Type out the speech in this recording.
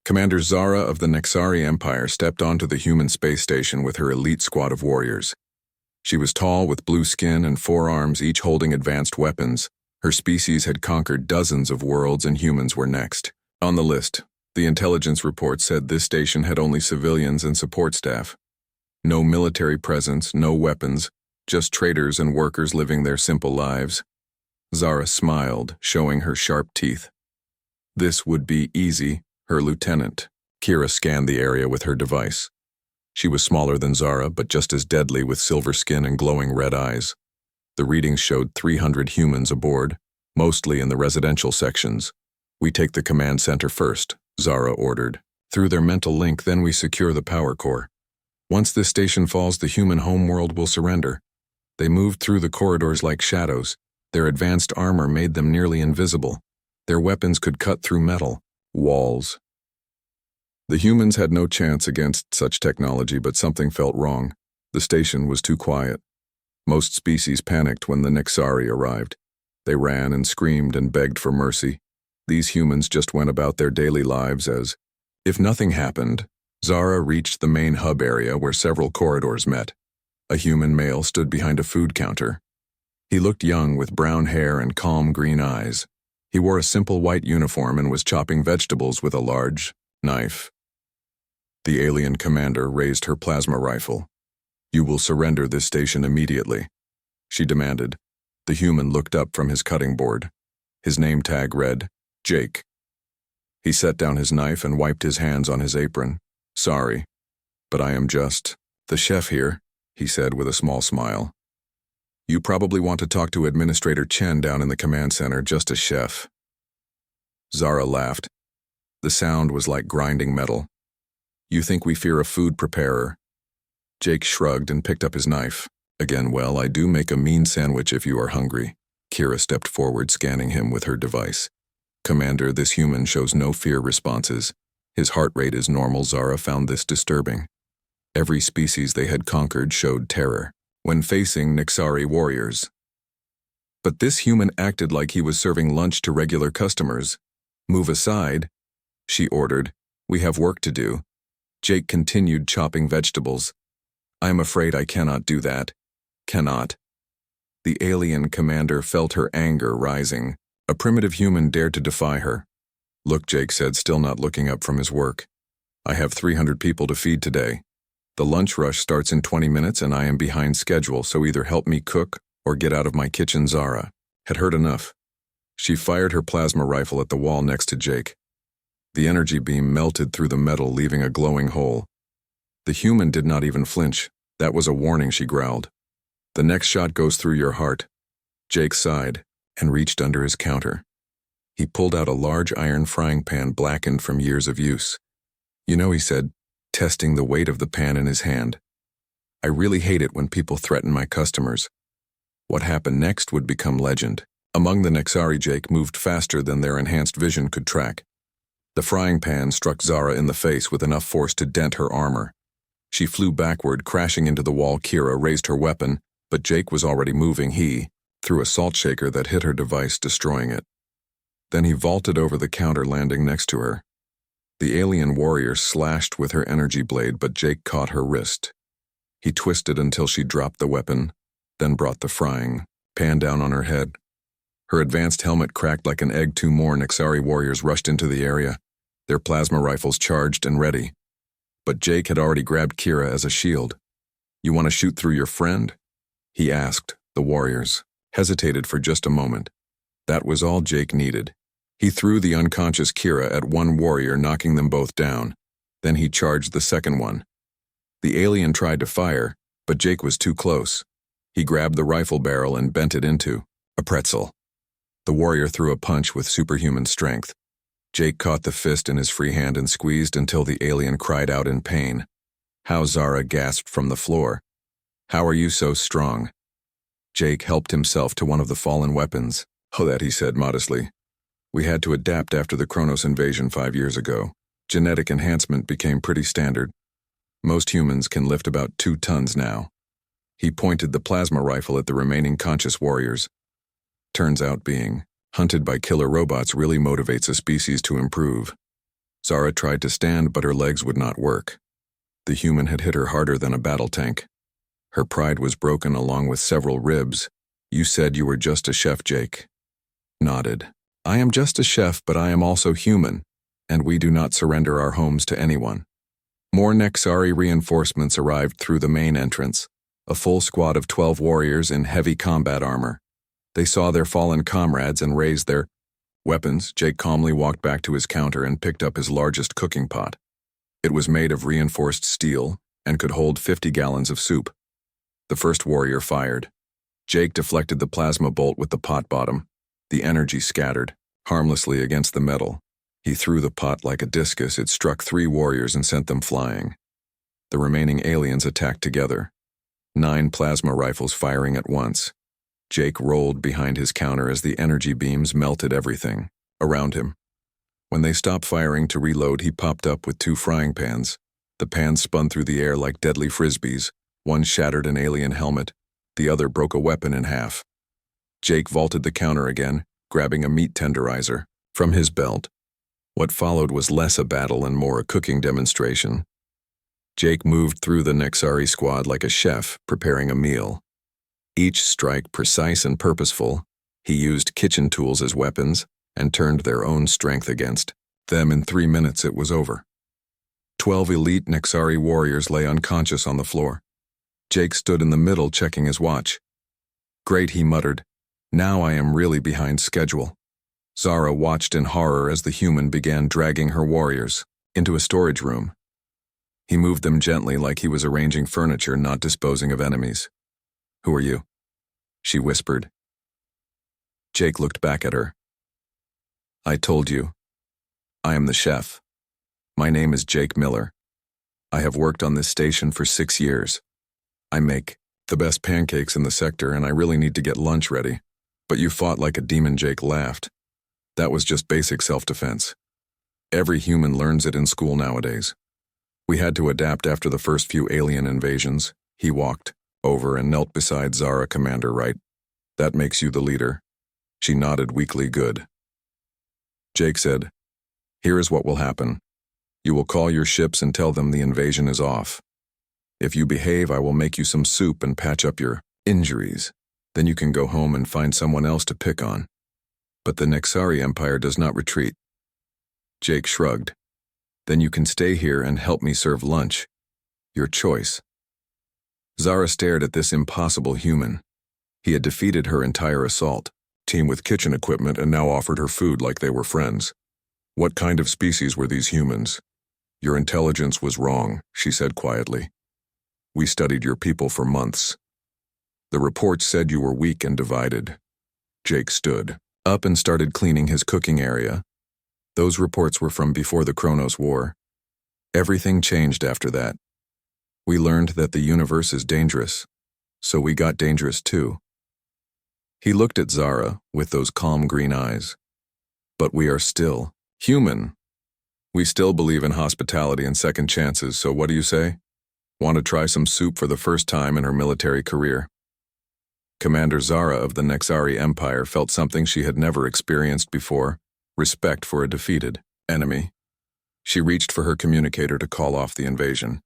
Commander Zara of the Nexari Empire stepped onto the human space station with her elite squad of warriors. She was tall with blue skin and 4 arms, each holding advanced weapons. Her species had conquered dozens of worlds and humans were next. On the list, the intelligence report said this station had only civilians and support staff. No military presence, no weapons, just traders and workers living their simple lives. Zara smiled, showing her sharp teeth. This would be easy, her lieutenant. Kira scanned the area with her device. She was smaller than Zara, but just as deadly with silver skin and glowing red eyes. The readings showed 300 humans aboard, mostly in the residential sections. We take the command center first, Zara ordered. Through their mental link, then we secure the power core. Once this station falls, the human homeworld will surrender. They moved through the corridors like shadows. Their advanced armor made them nearly invisible. Their weapons could cut through metal, walls. The humans had no chance against such technology, but something felt wrong. The station was too quiet. Most species panicked when the Nexari arrived. They ran and screamed and begged for mercy. These humans just went about their daily lives as if nothing happened. Zara reached the main hub area where several corridors met. A human male stood behind a food counter. He looked young with brown hair and calm green eyes. He wore a simple white uniform and was chopping vegetables with a large knife. The alien commander raised her plasma rifle. "You will surrender this station immediately," she demanded. The human looked up from his cutting board. His name tag read, Jake. He set down his knife and wiped his hands on his apron. "Sorry, but I am just the chef here," he said with a small smile. "You probably want to talk to Administrator Chen down in the command center, just a chef." Zara laughed. The sound was like grinding metal. "You think we fear a food preparer?" Jake shrugged and picked up his knife. "Again, well, I do make a mean sandwich if you are hungry." Kira stepped forward, scanning him with her device. "Commander, this human shows no fear responses. His heart rate is normal." Zara found this disturbing. Every species they had conquered showed terror when facing Nexari warriors. But this human acted like he was serving lunch to regular customers. "Move aside," she ordered. "We have work to do." Jake continued chopping vegetables. "I am afraid I cannot do that." "Cannot." The alien commander felt her anger rising. A primitive human dared to defy her. "Look," Jake said, still not looking up from his work. "I have 300 people to feed today. The lunch rush starts in 20 minutes and I am behind schedule, so either help me cook or get out of my kitchen." Zara had heard enough. She fired her plasma rifle at the wall next to Jake. The energy beam melted through the metal, leaving a glowing hole. The human did not even flinch. "That was a warning," she growled. "The next shot goes through your heart." Jake sighed and reached under his counter. He pulled out a large iron frying pan blackened from years of use. "You know," he said, testing the weight of the pan in his hand, "I really hate it when people threaten my customers." What happened next would become legend. Among the Nexari, Jake moved faster than their enhanced vision could track. The frying pan struck Zara in the face with enough force to dent her armor. She flew backward, crashing into the wall. Kira raised her weapon, but Jake was already moving. He threw a salt shaker that hit her device, destroying it. Then he vaulted over the counter, landing next to her. The alien warrior slashed with her energy blade, but Jake caught her wrist. He twisted until she dropped the weapon, then brought the frying pan down on her head. Her advanced helmet cracked like an egg. 2 more Nexari warriors rushed into the area, their plasma rifles charged and ready. But Jake had already grabbed Kira as a shield. "You want to shoot through your friend?" he asked. The warriors hesitated for just a moment. That was all Jake needed. He threw the unconscious Kira at one warrior, knocking them both down. Then he charged the second one. The alien tried to fire, but Jake was too close. He grabbed the rifle barrel and bent it into a pretzel. The warrior threw a punch with superhuman strength. Jake caught the fist in his free hand and squeezed until the alien cried out in pain. "How?" Zara gasped from the floor. "How are you so strong?" Jake helped himself to one of the fallen weapons. "Oh, that," he said modestly. "We had to adapt after the Kronos invasion 5 years ago. Genetic enhancement became pretty standard. Most humans can lift about 2 tons now." He pointed the plasma rifle at the remaining conscious warriors. "Turns out being hunted by killer robots really motivates a species to improve." Zara tried to stand, but her legs would not work. The human had hit her harder than a battle tank. Her pride was broken along with several ribs. "You said you were just a chef, Jake." Nodded. "I am just a chef, but I am also human, and we do not surrender our homes to anyone." More Nexari reinforcements arrived through the main entrance, a full squad of 12 warriors in heavy combat armor. They saw their fallen comrades and raised their weapons. Jake calmly walked back to his counter and picked up his largest cooking pot. It was made of reinforced steel and could hold 50 gallons of soup. The first warrior fired. Jake deflected the plasma bolt with the pot bottom. The energy scattered harmlessly against the metal. He threw the pot like a discus. It struck 3 warriors and sent them flying. The remaining aliens attacked together, 9 plasma rifles firing at once. Jake rolled behind his counter as the energy beams melted everything around him. When they stopped firing to reload, he popped up with 2 frying pans. The pans spun through the air like deadly frisbees. One shattered an alien helmet. The other broke a weapon in half. Jake vaulted the counter again, grabbing a meat tenderizer from his belt. What followed was less a battle and more a cooking demonstration. Jake moved through the Nexari squad like a chef preparing a meal. Each strike precise and purposeful. He used kitchen tools as weapons and turned their own strength against them. In 3 minutes it was over. 12 elite Nexari warriors lay unconscious on the floor. Jake stood in the middle checking his watch. "Great," he muttered. "Now I am really behind schedule." Zara watched in horror as the human began dragging her warriors into a storage room. He moved them gently like he was arranging furniture, not disposing of enemies. "Who are you?" she whispered. Jake looked back at her. "I told you. I am the chef. My name is Jake Miller. I have worked on this station for 6 years. I make the best pancakes in the sector, and I really need to get lunch ready. But you fought like a demon." Jake laughed. "That was just basic self-defense. Every human learns it in school nowadays. We had to adapt after the first few alien invasions." He walked over and knelt beside Zara. "Commander, right? That makes you the leader." She nodded weakly. "Good." Jake said, "Here is what will happen. You will call your ships and tell them the invasion is off. If you behave, I will make you some soup and patch up your injuries. Then you can go home and find someone else to pick on. But the Nexari Empire does not retreat." Jake shrugged. "Then you can stay here and help me serve lunch. Your choice." Zara stared at this impossible human. He had defeated her entire assault team with kitchen equipment and now offered her food like they were friends. "What kind of species were these humans?" "Your intelligence was wrong," she said quietly. "We studied your people for months. The reports said you were weak and divided." Jake stood up and started cleaning his cooking area. Those reports were from before the Kronos War. Everything changed after that. We learned that the universe is dangerous, so we got dangerous too. He looked at Zara with those calm green eyes. "But we are still human. We still believe in hospitality and second chances, so what do you say? Want to try some soup for the first time in her military career?" Commander Zara of the Nexari Empire felt something she had never experienced before: respect for a defeated enemy. She reached for her communicator to call off the invasion.